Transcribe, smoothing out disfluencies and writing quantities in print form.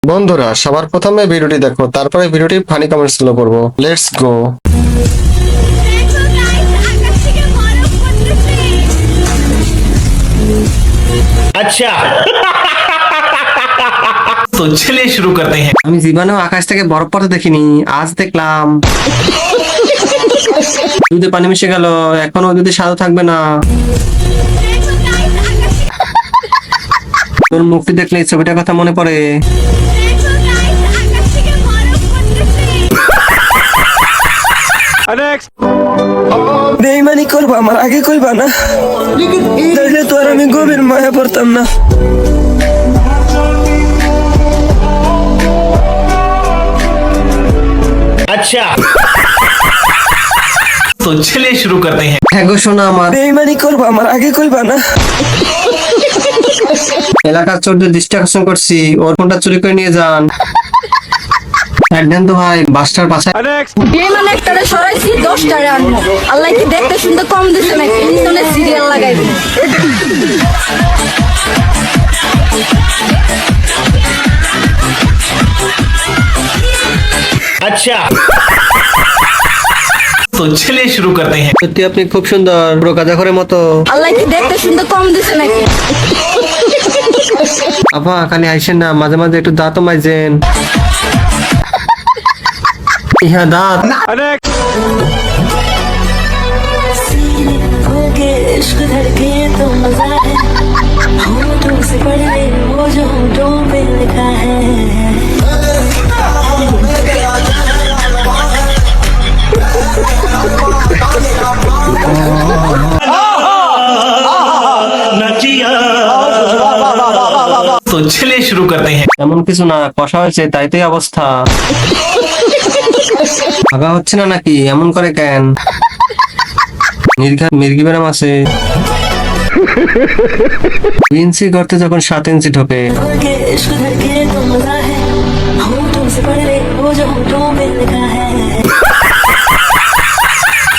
বন্ধুরা সবার প্রথমে ভিডিওটি দেখো, তারপরে ভিডিওটি ফানি কমেন্টস গুলো করবো। Let's go. अच्छा तो चलिए शुरू करते हैं। আমি জীবনেও আকাশ থেকে বরফ পড়তে দেখিনি, আজ দেখলাম। দুধে পানি মিশে গেল, এখন ওই দুধে স্বাদ থাকবে না। তোর মুখটি দেখলে এই ছবিটার কথা মনে পড়ে। বেইমানি করবা আমার আগে কইবা না, তাইলে তো আর আমি গভীর মায়া পড়তাম না। अच्छा तो चलिए शुरू करते हैं। হ্যাঁ গো শোনা আমার, বেইমানি করবা আমার আগে কইবা না। এলাকার চোরদের দৃষ্টি আকর্ষণ করছি, ওর ফোনটা চুরি করে নিয়ে যান। একদিন তো ভাই বাসটার পাশায় বেমান একটারে সরাইছি 10টারে আনবো। আল্লাহ কি দেখতে শুনতে কম দিছে নাকি? পিছনে সিরিয়াল লাগাইবে। अच्छा तो चलिए शुरू करते हैं। সত্যি আপনি খুব সুন্দর, পুরো গাঁজাখরের মতো। আল্লাহ কি দেখতে শুনতে কম দিছে নাকি? আপা খালি আইসেন না, মাঝে মাঝে একটু দাঁতও মাইজেন। ইহা দাঁত। होके इश्क धड़के तो मजा है, होठों से पढ़ ले वो जो होठों पे लिखा है। तो चलिए शुरू करते हैं। এমন কিছু না, কষা হয়েছে তাই তো এই অবস্থা। ভাগা হচ্ছে না নাকি? এমন করে কেন? মির্গি ব্যারাম আছে। 2 ইঞ্চি করতে যখন 7 ইঞ্চি ঢোকে। होके इश्क धड़के तो मजा है, होठों से पढ़ ले वो जो होठों पे लिखा है।